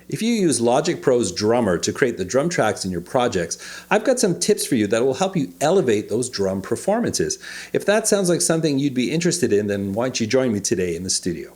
If you use Logic Pro's Drummer to create the drum tracks in your projects, I've got some tips for you that will help you elevate those drum performances. If that sounds like something you'd be interested in, then why don't you join me today in the studio?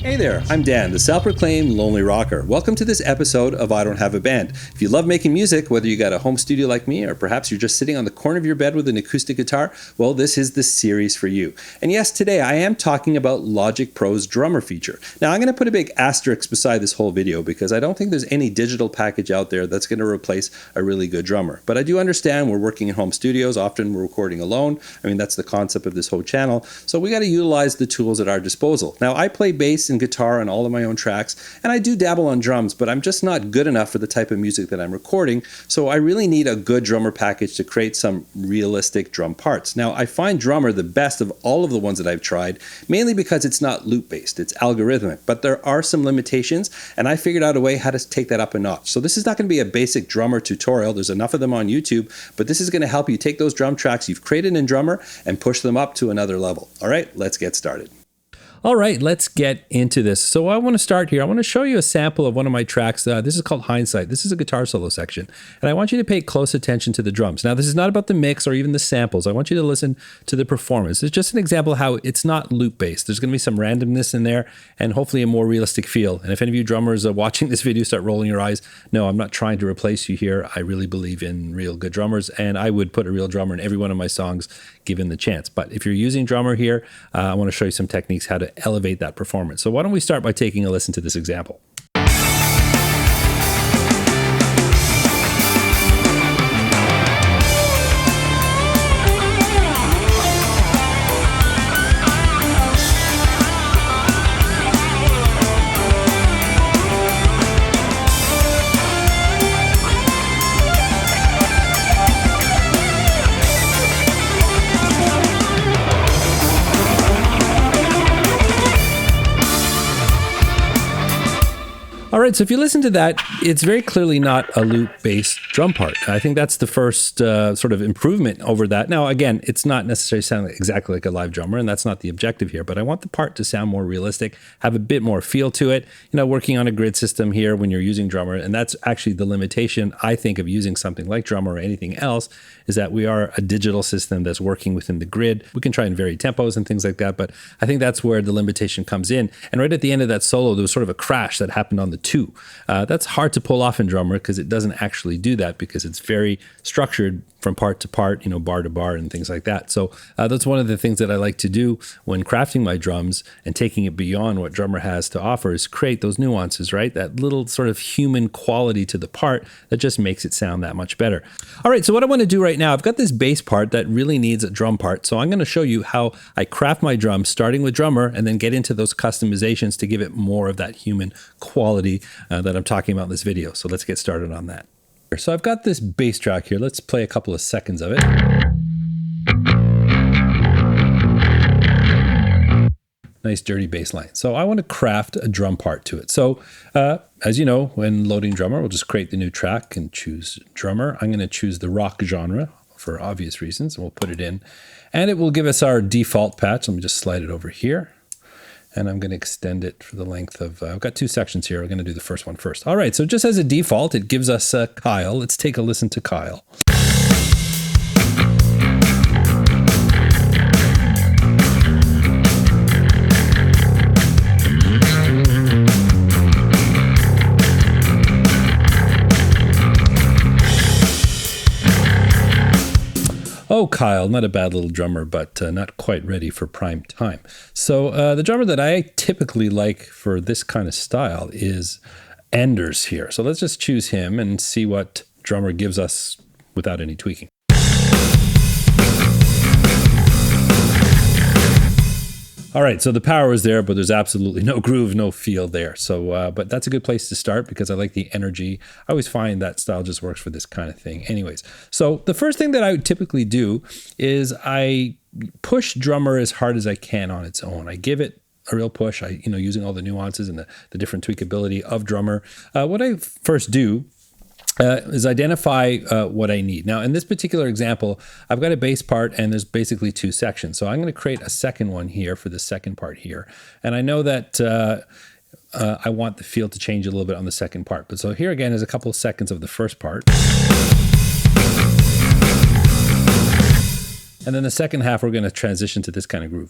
Hey there, I'm Dan, the self-proclaimed Lonely Rocker. Welcome to this episode of I Don't Have a Band. If you love making music, whether you got a home studio like me, or perhaps you're just sitting on the corner of your bed with an acoustic guitar, well, this is the series for you. And yes, today I am talking about Logic Pro's Drummer feature. Now, I'm going to put a big asterisk beside this whole video because I don't think there's any digital package out there that's going to replace a really good drummer. But I do understand we're working in home studios, often we're recording alone. I mean, that's the concept of this whole channel. So we got to utilize the tools at our disposal. Now, I play bass and guitar on all of my own tracks, and I do dabble on drums, but I'm just not good enough for the type of music that I'm recording, so I really need a good drummer package to create some realistic drum parts. Now, I find Drummer the best of all of the ones that I've tried, mainly because it's not loop-based, it's algorithmic, but there are some limitations, and I figured out a way how to take that up a notch. So this is not going to be a basic drummer tutorial, there's enough of them on YouTube, but this is going to help you take those drum tracks you've created in Drummer and push them up to another level. All right, let's get started. All right, let's get into this. So I want to start here. I want to show you a sample of one of my tracks. This is called Hindsight. This is a guitar solo section. And I want you to pay close attention to the drums. Now, this is not about the mix or even the samples. I want you to listen to the performance. It's just an example of how it's not loop-based. There's going to be some randomness in there and hopefully a more realistic feel. And if any of you drummers are watching this video start rolling your eyes, no, I'm not trying to replace you here. I really believe in real good drummers, and I would put a real drummer in every one of my songs given the chance. But if you're using Drummer here, I want to show you some techniques how to elevate that performance. So why don't we start by taking a listen to this example. All right, so if you listen to that, it's very clearly not a loop-based drum part. I think that's the first sort of improvement over that. Now, again, it's not necessarily sounding exactly like a live drummer, and that's not the objective here, but I want the part to sound more realistic, have a bit more feel to it. You know, working on a grid system here when you're using Drummer, and that's actually the limitation, I think, of using something like Drummer or anything else, is that we are a digital system that's working within the grid. We can try and vary tempos and things like that, but I think that's where the limitation comes in. And right at the end of that solo, there was sort of a crash that happened on the two. That's hard to pull off in Drummer because it doesn't actually do that because it's very structured from part to part, you know, bar to bar and things like that. So that's one of the things that I like to do when crafting my drums and taking it beyond what Drummer has to offer is create those nuances, right? That little sort of human quality to the part that just makes it sound that much better. All right, so what I want to do right now, I've got this bass part that really needs a drum part. So I'm going to show you how I craft my drums starting with Drummer and then get into those customizations to give it more of that human quality that I'm talking about in this video. So let's get started on that. So I've got this bass track here. Let's play a couple of seconds of it. Nice dirty bass line. So I want to craft a drum part to it. So as you know, when loading Drummer, we'll just create the new track and choose Drummer. I'm going to choose the rock genre for obvious reasons, and we'll put it in. And it will give us our default patch. Let me just slide it over here. And I'm going to extend it for the length of, I've got two sections here. We're going to do the first one first. All right, so just as a default, it gives us Kyle. Let's take a listen to Kyle. Oh, Kyle, not a bad little drummer, but not quite ready for prime time. So the drummer that I typically like for this kind of style is Anders here. So let's just choose him and see what Drummer gives us without any tweaking. All right, so the power is there, but there's absolutely no groove, no feel there. So, but that's a good place to start because I like the energy. I always find that style just works for this kind of thing. Anyways, so the first thing that I would typically do is I push Drummer as hard as I can on its own. I give it a real push. Using all the nuances and the different tweakability of drummer. What I first do is identify what I need. Now, in this particular example, I've got a bass part and there's basically 2 sections. So I'm going to create a second one here for the second part here. And I know that I want the feel to change a little bit on the second part. But so here again is a couple of seconds of the first part. And then the second half, we're going to transition to this kind of groove.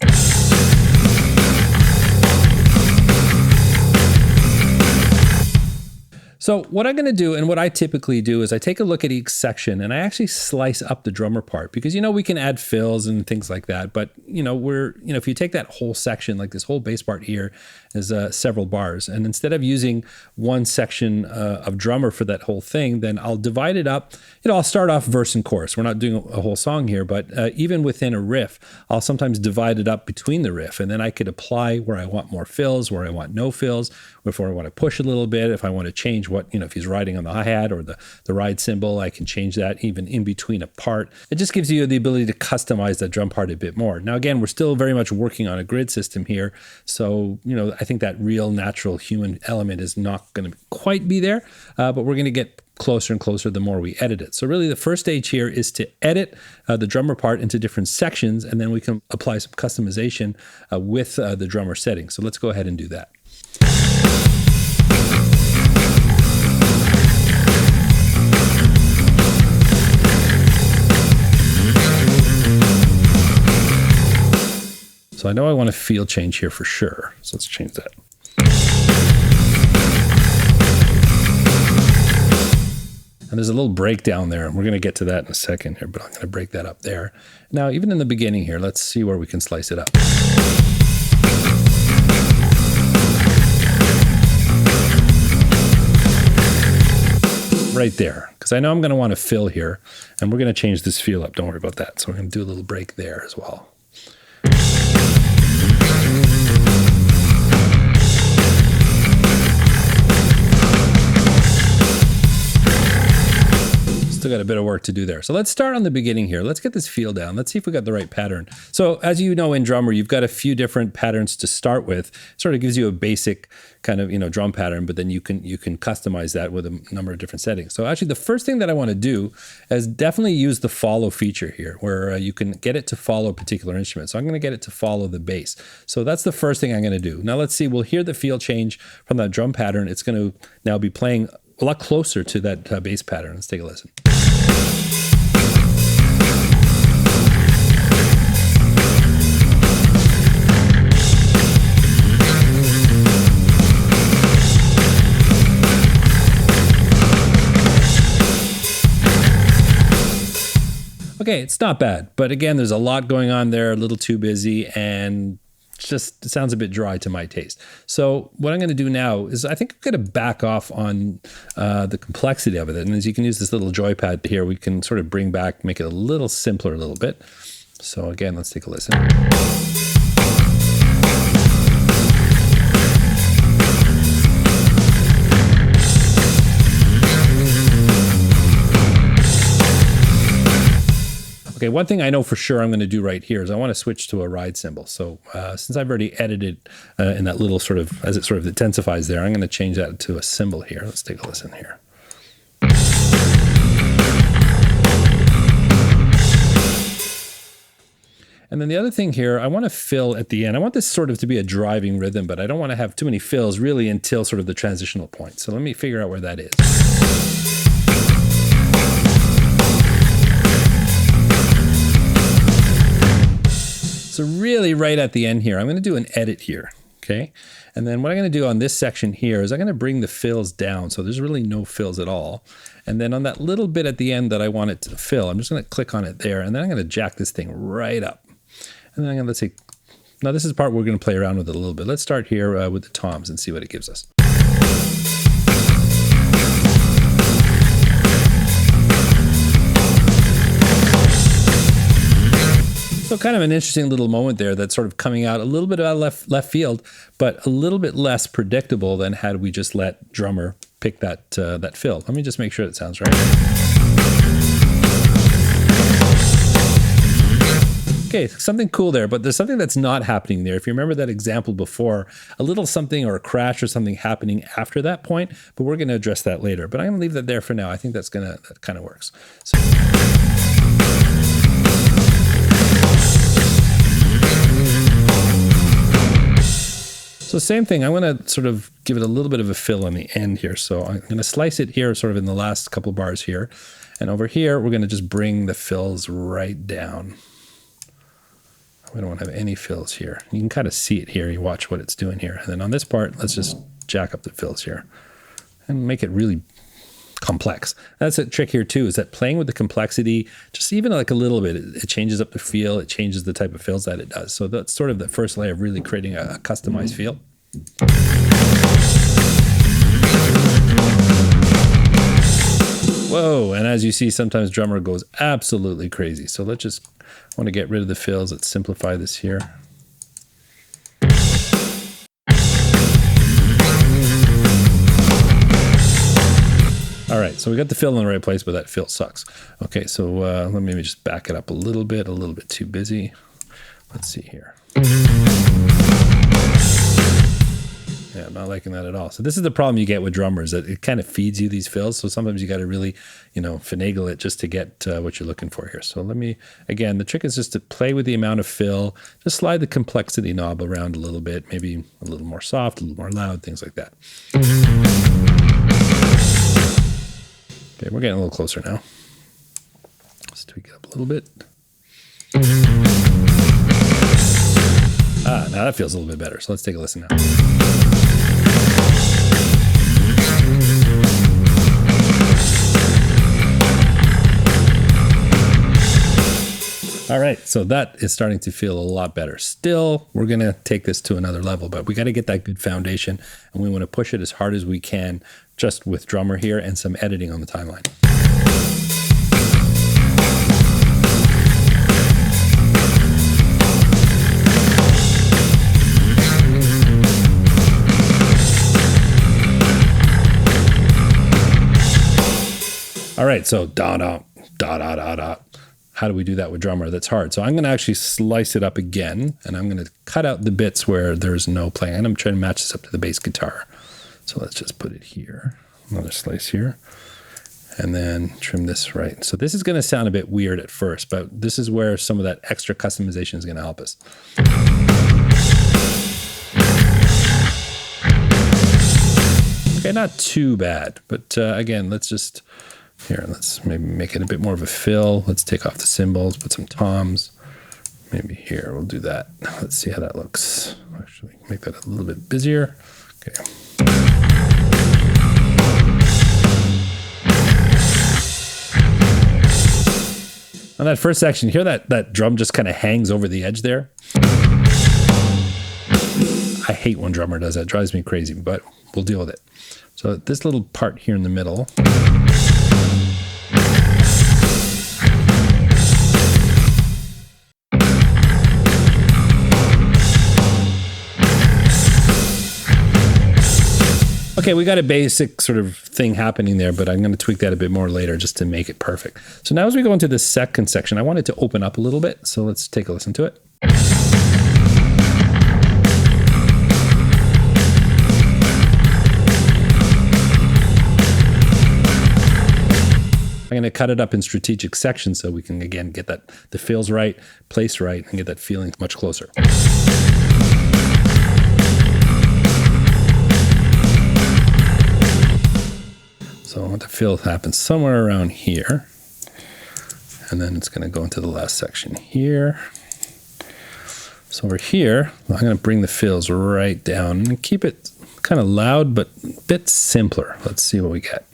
So what I'm going to do, and what I typically do, is I take a look at each section and I actually slice up the drummer part, because we can add fills and things like that, but if you take that whole section, like this whole bass part here is several bars, and instead of using one section of drummer for that whole thing, then I'll divide it up. I'll start off verse and chorus. We're not doing a whole song here, but even within a riff, I'll sometimes divide it up between the riff, and then I could apply where I want more fills, where I want no fills, before I want to push a little bit, if I want to change what, if he's riding on the hi-hat or the ride cymbal, I can change that even in between a part. It just gives you the ability to customize that drum part a bit more. Now, again, we're still very much working on a grid system here. So, I think that real natural human element is not going to quite be there, but we're going to get closer and closer the more we edit it. So really the first stage here is to edit the drummer part into different sections, and then we can apply some customization with the drummer settings. So let's go ahead and do that. So I know I want a feel change here for sure. So let's change that. And there's a little breakdown there, and we're going to get to that in a second here, but I'm going to break that up there. Now, even in the beginning here, let's see where we can slice it up. Right there, because I know I'm going to want to fill here, and we're going to change this feel up. Don't worry about that. So we're going to do a little break there as well. Still got a bit of work to do there. So let's start on the beginning here. Let's get this feel down. Let's see if we got the right pattern. So as you know, in drummer, you've got a few different patterns to start with. It sort of gives you a basic kind of, drum pattern, but then you can customize that with a number of different settings. So actually the first thing that I want to do is definitely use the follow feature here, where you can get it to follow a particular instrument. So I'm going to get it to follow the bass. So that's the first thing I'm going to do. Now let's see, we'll hear the feel change from that drum pattern. It's going to now be playing a lot closer to that bass pattern. Let's take a listen. Okay, it's not bad, but again, there's a lot going on there, a little too busy, and just it sounds a bit dry to my taste. So what I'm going to do now is I think I'm going to back off on the complexity of it. And as you can use this little joypad here, we can sort of bring back, make it a little simpler a little bit. So again, let's take a listen. Okay, one thing I know for sure I'm going to do right here is I want to switch to a ride cymbal. So since I've already edited in that little sort of, as it sort of intensifies there, I'm going to change that to a cymbal here. Let's take a listen here. And then the other thing here, I want to fill at the end. I want this sort of to be a driving rhythm, but I don't want to have too many fills really until sort of the transitional point. So let me figure out where that is. So really right at the end here, I'm going to do an edit here, okay? And then what I'm going to do on this section here is I'm going to bring the fills down. So there's really no fills at all. And then on that little bit at the end that I want it to fill, I'm just going to click on it there. And then I'm going to jack this thing right up. And then I'm going to, let's see, now this is the part we're going to play around with it a little bit. Let's start here with the toms and see what it gives us. So kind of an interesting little moment there that's sort of coming out a little bit out of left field, but a little bit less predictable than had we just let drummer pick that that fill. Let me just make sure it sounds right. Okay, something cool there, but there's something that's not happening there. If you remember that example before, a little something or a crash or something happening after that point, but we're going to address that later. But I'm going to leave that there for now. I think that kind of works. So same thing, I want to sort of give it a little bit of a fill on the end here. So I'm going to slice it here sort of in the last couple bars here. And over here, we're going to just bring the fills right down. We don't want to have any fills here. You can kind of see it here. You watch what it's doing here. And then on this part, let's just jack up the fills here and make it really complex. That's a trick here too, is that playing with the complexity, just even like a little bit, it changes up the feel, it changes the type of fills that it does. So that's sort of the first layer of really creating a customized feel. Whoa, and as you see, sometimes drummer goes absolutely crazy. So let's just, I want to get rid of the fills. Let's simplify this here. All right, so we got the fill in the right place, but that fill sucks. Okay, so let me maybe just back it up a little bit too busy. Let's see here. Yeah, I'm not liking that at all. So this is the problem you get with drummers, that it kind of feeds you these fills. So sometimes you got to really, finagle it just to get what you're looking for here. So let me, again, the trick is just to play with the amount of fill, just slide the complexity knob around a little bit, maybe a little more soft, a little more loud, things like that. Okay, we're getting a little closer now. Let's tweak it up a little bit. Now that feels a little bit better. So let's take a listen now. All right, so that is starting to feel a lot better. Still, we're going to take this to another level, but we got to get that good foundation, and we want to push it as hard as we can just with drummer here and some editing on the timeline. All right, so da-da, da-da-da-da. How do we do that with drummer? That's hard. So I'm going to actually slice it up again, and I'm going to cut out the bits where there's no playing. And I'm trying to match this up to the bass guitar. So let's just put it here. Another slice here. And then trim this right. So this is going to sound a bit weird at first, but this is where some of that extra customization is going to help us. Okay, not too bad. But again, let's maybe make it a bit more of a fill. Let's take off the cymbals, put some toms. Maybe here, we'll do that. Let's see how that looks. Actually, make that a little bit busier. Okay. On that first section, hear that drum just kind of hangs over the edge there? I hate when drummer does that. It drives me crazy, but we'll deal with it. So this little part here in the middle. Okay, we got a basic sort of thing happening there, but I'm going to tweak that a bit more later just to make it perfect. So now as we go into the second section, I want it to open up a little bit. So let's take a listen to it. I'm going to cut it up in strategic sections so we can, again, get the fills right, place right, and get that feeling much closer. So I want the fill to happen somewhere around here. And then it's going to go into the last section here. So over here, I'm going to bring the fills right down and keep it kind of loud, but a bit simpler. Let's see what we get.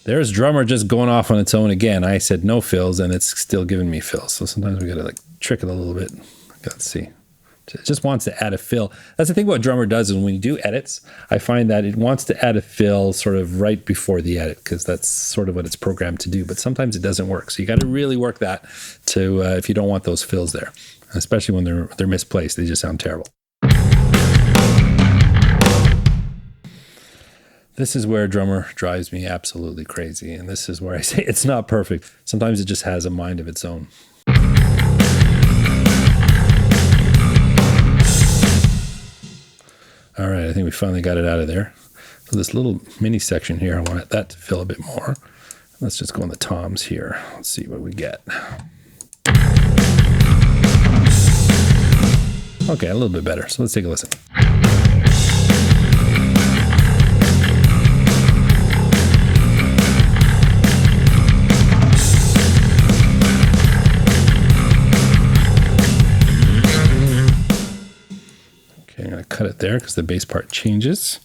There's drummer just going off on its own again. I said no fills, and it's still giving me fills. So sometimes we got to trick it a little bit. Let's see. It just wants to add a fill. That's the thing what drummer does is when you do edits, I find that it wants to add a fill sort of right before the edit because that's sort of what it's programmed to do. But sometimes it doesn't work. So you got to really work that to if you don't want those fills there, especially when they're misplaced. They just sound terrible. This is where drummer drives me absolutely crazy. And this is where I say it's not perfect. Sometimes it just has a mind of its own. All right, I think we finally got it out of there. So this little mini section here, I want that to fill a bit more. Let's just go on the toms here. Let's see what we get. Okay, a little bit better. So let's take a listen. Okay, I'm going to cut it there because the bass part changes.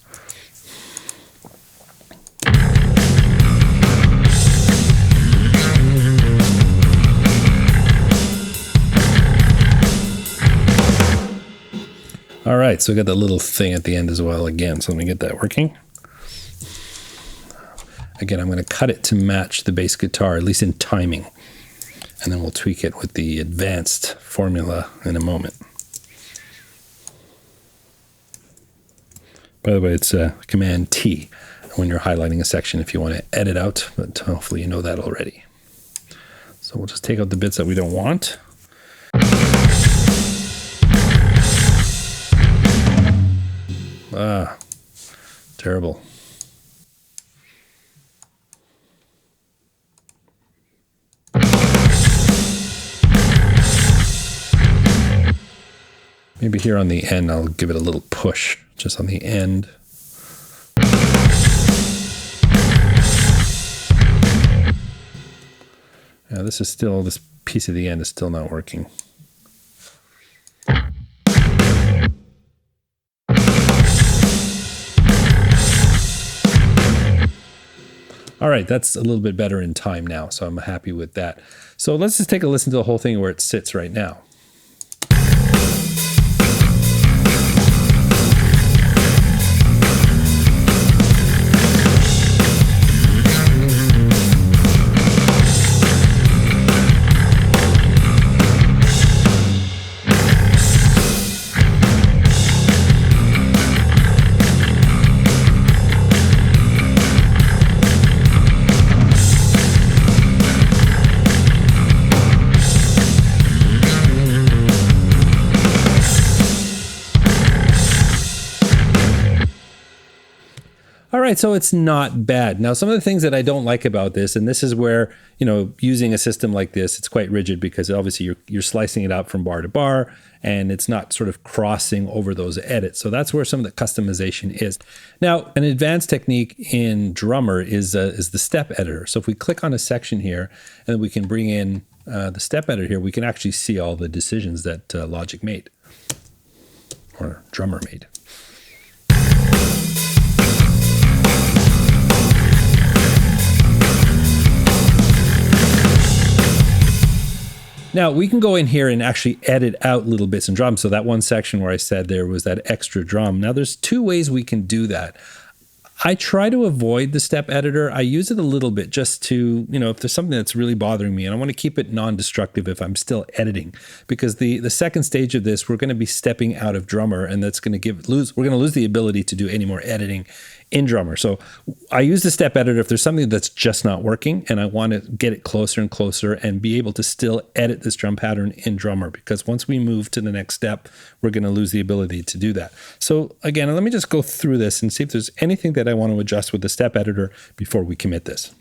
All right, so we got that little thing at the end as well again. So let me get that working. Again, I'm going to cut it to match the bass guitar, at least in timing. And then we'll tweak it with the advanced formula in a moment. By the way, it's Command T when you're highlighting a section if you want to edit out, but hopefully you know that already. So we'll just take out the bits that we don't want. Ah, terrible. Maybe here on the end, I'll give it a little push, just on the end. Now this piece of the end is still not working. All right, that's a little bit better in time now, so I'm happy with that. So let's just take a listen to the whole thing where it sits right now. All right, so it's not bad. Now, some of the things that I don't like about this, and this is where, using a system like this, it's quite rigid because obviously you're slicing it out from bar to bar, and it's not sort of crossing over those edits. So that's where some of the customization is. Now, an advanced technique in Drummer is the step editor. So if we click on a section here, and then we can bring in the step editor here, we can actually see all the decisions that Logic made, or Drummer made. Now we can go in here and actually edit out little bits and drums. So that one section where I said there was that extra drum. Now there's two ways we can do that. I try to avoid the step editor. I use it a little bit just to, if there's something that's really bothering me, and I want to keep it non-destructive if I'm still editing, because the second stage of this, we're going to be stepping out of Drummer, and that's going to we're going to lose the ability to do any more editing in Drummer. So I use the step editor if there's something that's just not working and I want to get it closer and closer and be able to still edit this drum pattern in Drummer, because once we move to the next step, we're going to lose the ability to do that. So again, let me just go through this and see if there's anything that I want to adjust with the step editor before we commit this.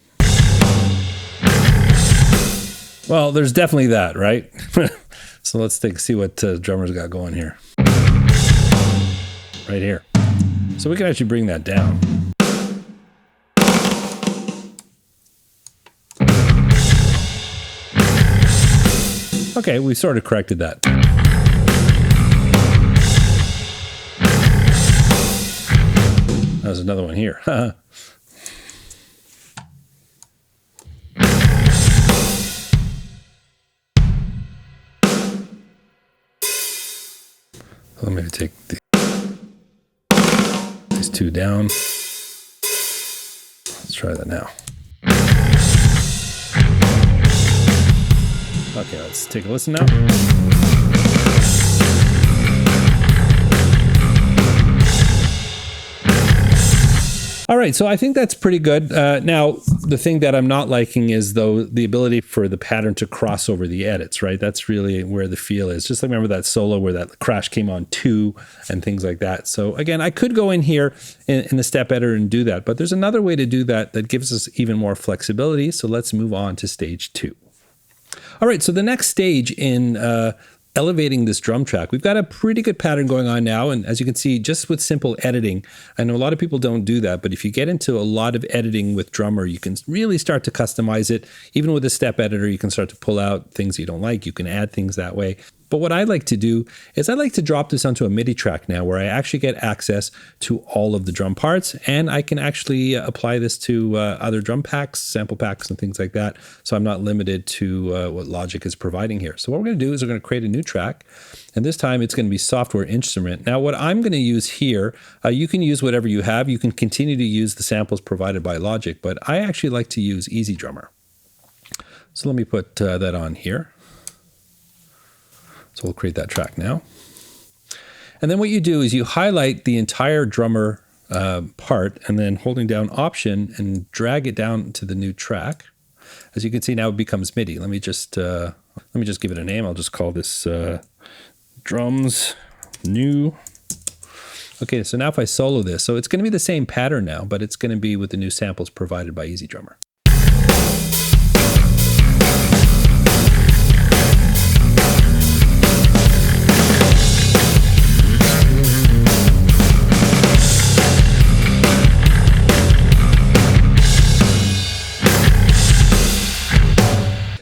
Well, there's definitely that, right? So let's see what Drummer's got going here. Right here. So we can actually bring that down. Okay, we sort of corrected that. There's another one here. Let me take these two down. Let's try that now. Okay, let's take a listen now. All right, so I think that's pretty good. Now, the thing that I'm not liking is, though, the ability for the pattern to cross over the edits, right? That's really where the feel is. Just remember that solo where that crash came on 2 and things like that. So again, I could go in here in the step editor and do that, but there's another way to do that that gives us even more flexibility. So let's move on to stage 2. All right, so the next stage in elevating this drum track, we've got a pretty good pattern going on now. And as you can see, just with simple editing, I know a lot of people don't do that, but if you get into a lot of editing with Drummer, you can really start to customize it. Even with a step editor, you can start to pull out things you don't like. You can add things that way. But what I like to do is I like to drop this onto a MIDI track now where I actually get access to all of the drum parts, and I can actually apply this to other drum packs, sample packs, and things like that. So I'm not limited to what Logic is providing here. So what we're going to do is we're going to create a new track, and this time it's going to be Software Instrument. Now what I'm going to use here, you can use whatever you have. You can continue to use the samples provided by Logic, but I actually like to use Easy Drummer. So let me put that on here. So we'll create that track now. And then what you do is you highlight the entire drummer part and then holding down Option and drag it down to the new track. As you can see now it becomes MIDI. Let me just give it a name. I'll just call this drums new. Okay, so now if I solo this, so it's going to be the same pattern now, but it's going to be with the new samples provided by Easy Drummer.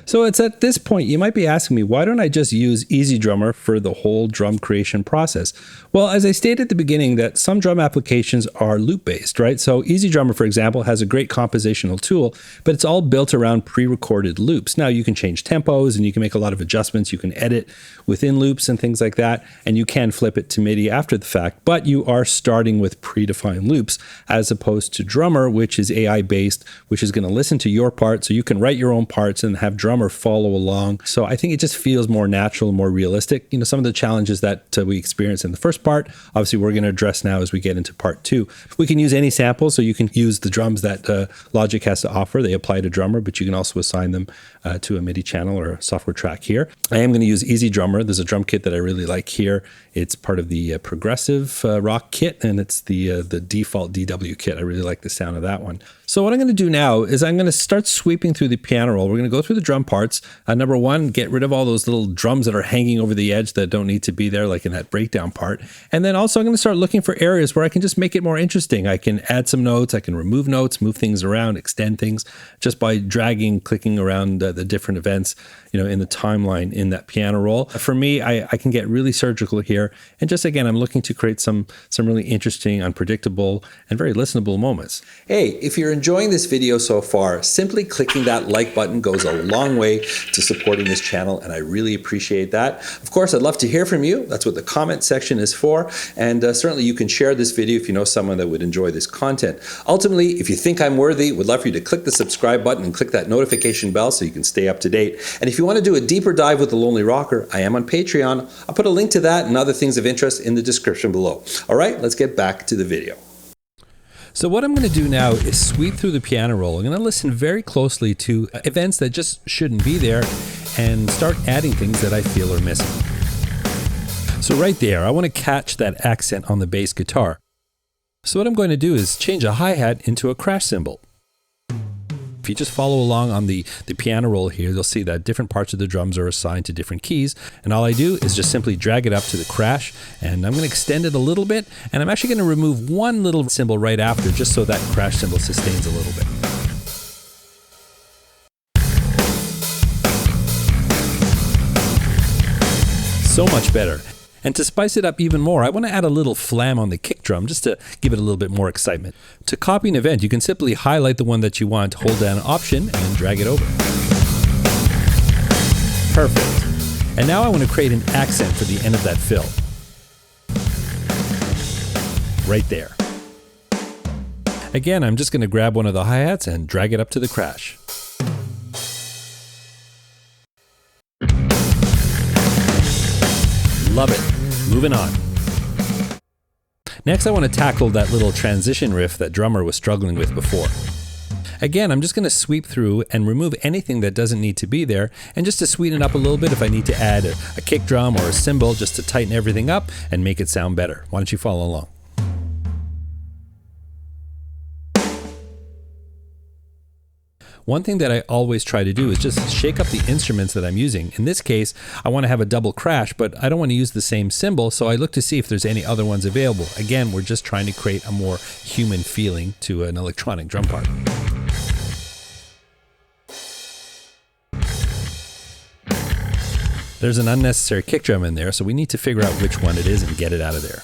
So it's at this point, you might be asking me, why don't I just use Easy Drummer for the whole drum creation process? Well, as I stated at the beginning, that some drum applications are loop-based, right? So Easy Drummer, for example, has a great compositional tool, but it's all built around pre-recorded loops. Now you can change tempos and you can make a lot of adjustments. You can edit within loops and things like that, and you can flip it to MIDI after the fact, but you are starting with predefined loops as opposed to Drummer, which is AI-based, which is going to listen to your part, so you can write your own parts and have Drummer follow along. So I think it just feels more natural, more realistic. You know, some of the challenges that we experienced in the first part, obviously we're going to address now as we get into part 2. We can use any sample, so you can use the drums that Logic has to offer. They apply to Drummer, but you can also assign them to a MIDI channel or a software track here. I am going to use Easy Drummer. There's a drum kit that I really like here. It's part of the progressive rock kit, and it's the default DW kit. I really like the sound of that one. So what I'm going to do now is I'm going to start sweeping through the piano roll. We're going to go through the drum parts. Number one, get rid of all those little drums that are hanging over the edge that don't need to be there, like in that breakdown part. And then also I'm going to start looking for areas where I can just make it more interesting. I can add some notes, I can remove notes, move things around, extend things just by dragging, clicking around the different events, you know, in the timeline in that piano roll. For me, I can get really surgical here. And just again, I'm looking to create some really interesting, unpredictable, and very listenable moments. Hey, if you're enjoying this video so far, simply clicking that like button goes a long way to supporting this channel, and I really appreciate that. Of course, I'd love to hear from you. That's what the comment section is for. And certainly you can share this video if you know someone that would enjoy this content. Ultimately, if you think I'm worthy, would love for you to click the subscribe button and click that notification bell so you can stay up to date. And if you want to do a deeper dive with The Lonely Rocker, I am on Patreon. I'll put a link to that and other things of interest in the description below. All right, let's get back to the video. So what I'm going to do now is sweep through the piano roll. I'm going to listen very closely to events that just shouldn't be there and start adding things that I feel are missing. So right there, I want to catch that accent on the bass guitar. So what I'm going to do is change a hi-hat into a crash cymbal. If you just follow along on the piano roll here, you'll see that different parts of the drums are assigned to different keys. And all I do is just simply drag it up to the crash, and I'm going to extend it a little bit. And I'm actually going to remove one little cymbal right after, just so that crash cymbal sustains a little bit. So much better. And to spice it up even more, I want to add a little flam on the kick drum just to give it a little bit more excitement. To copy an event, you can simply highlight the one that you want, hold down Option, and drag it over. Perfect. And now I want to create an accent for the end of that fill. Right there. Again, I'm just going to grab one of the hi-hats and drag it up to the crash. Love it. Moving on. Next, I want to tackle that little transition riff that drummer was struggling with before. Again, I'm just going to sweep through and remove anything that doesn't need to be there, and just to sweeten it up a little bit if I need to add a kick drum or a cymbal just to tighten everything up and make it sound better. Why don't you follow along? One thing that I always try to do is just shake up the instruments that I'm using. In this case, I want to have a double crash, but I don't want to use the same cymbal, so I look to see if there's any other ones available. Again, we're just trying to create a more human feeling to an electronic drum part. There's an unnecessary kick drum in there, so we need to figure out which one it is and get it out of there.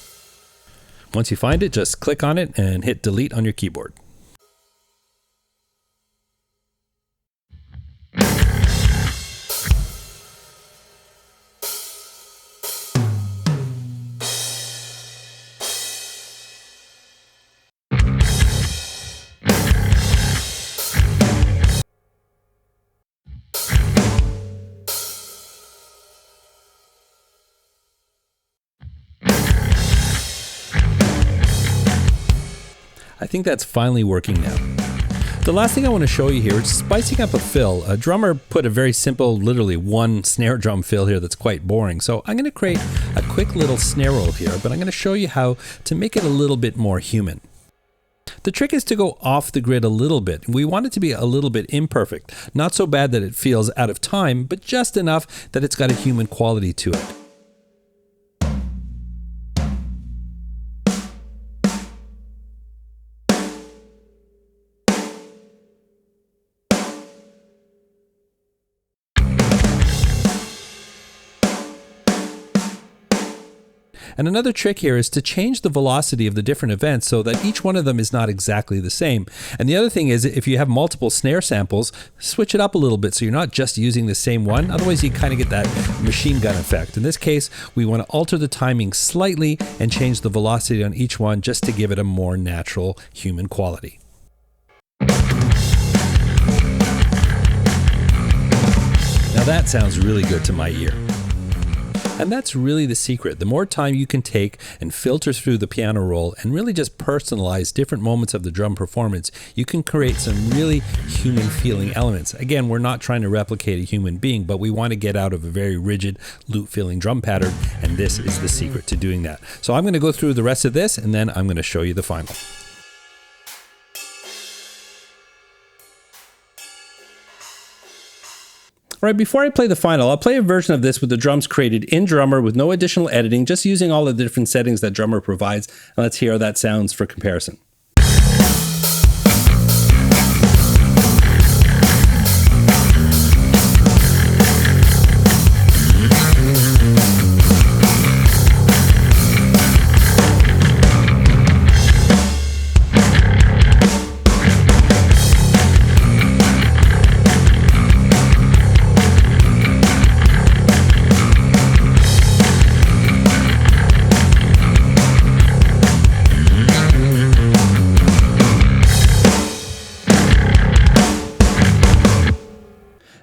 Once you find it, just click on it and hit delete on your keyboard. I think that's finally working now. The last thing I want to show you here is spicing up a fill. A drummer put a very simple, literally one snare drum fill here that's quite boring. So I'm going to create a quick little snare roll here, but I'm going to show you how to make it a little bit more human. The trick is to go off the grid a little bit. We want it to be a little bit imperfect. Not so bad that it feels out of time, but just enough that it's got a human quality to it. And another trick here is to change the velocity of the different events so that each one of them is not exactly the same. And the other thing is, if you have multiple snare samples, switch it up a little bit so you're not just using the same one. Otherwise, you kind of get that machine gun effect. In this case, we want to alter the timing slightly and change the velocity on each one just to give it a more natural human quality. Now that sounds really good to my ear. And that's really the secret. The more time you can take and filter through the piano roll and really just personalize different moments of the drum performance, you can create some really human feeling elements. Again, we're not trying to replicate a human being, but we want to get out of a very rigid loop filling drum pattern, and this is the secret to doing that. So I'm going to go through the rest of this, and then I'm going to show you the final. All right, before I play the final, I'll play a version of this with the drums created in Drummer with no additional editing, just using all the different settings that Drummer provides. And let's hear how that sounds for comparison.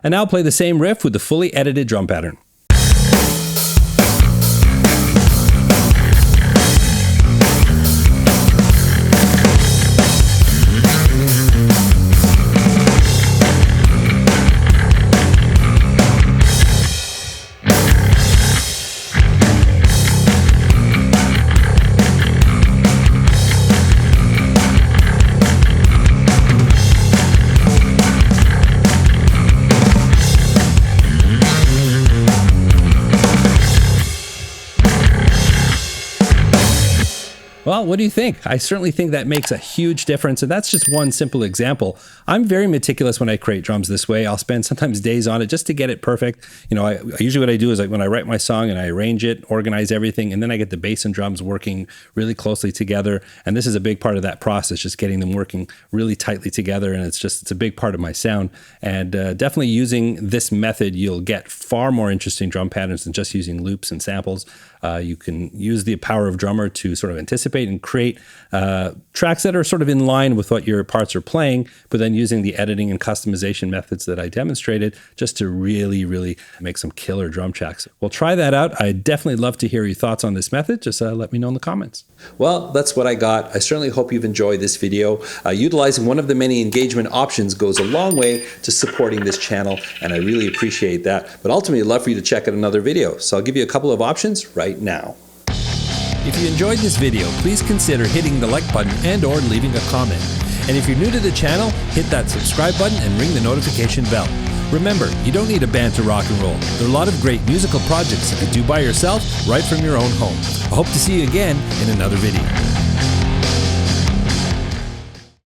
And now I'll play the same riff with the fully edited drum pattern. Well, what do you think? I certainly think that makes a huge difference, and that's just one simple example. I'm very meticulous when I create drums this way. I'll spend sometimes days on it just to get it perfect. You know, I usually what I do is like when I write my song and I arrange it, organize everything, and then I get the bass and drums working really closely together. And this is a big part of that process, just getting them working really tightly together. And it's a big part of my sound. And definitely using this method, you'll get far more interesting drum patterns than just using loops and samples. You can use the power of Drummer to sort of anticipate participate and create tracks that are sort of in line with what your parts are playing, but then using the editing and customization methods that I demonstrated just to really, really make some killer drum tracks. Well, try that out. I'd definitely love to hear your thoughts on this method. Just let me know in the comments. Well, that's what I got. I certainly hope you've enjoyed this video. Utilizing one of the many engagement options goes a long way to supporting this channel, and I really appreciate that. But ultimately, I'd love for you to check out another video. So I'll give you a couple of options right now. If you enjoyed this video, please consider hitting the like button and or leaving a comment. And if you're new to the channel, hit that subscribe button and ring the notification bell. Remember, you don't need a band to rock and roll. There are a lot of great musical projects you can do by yourself right from your own home. I hope to see you again in another video.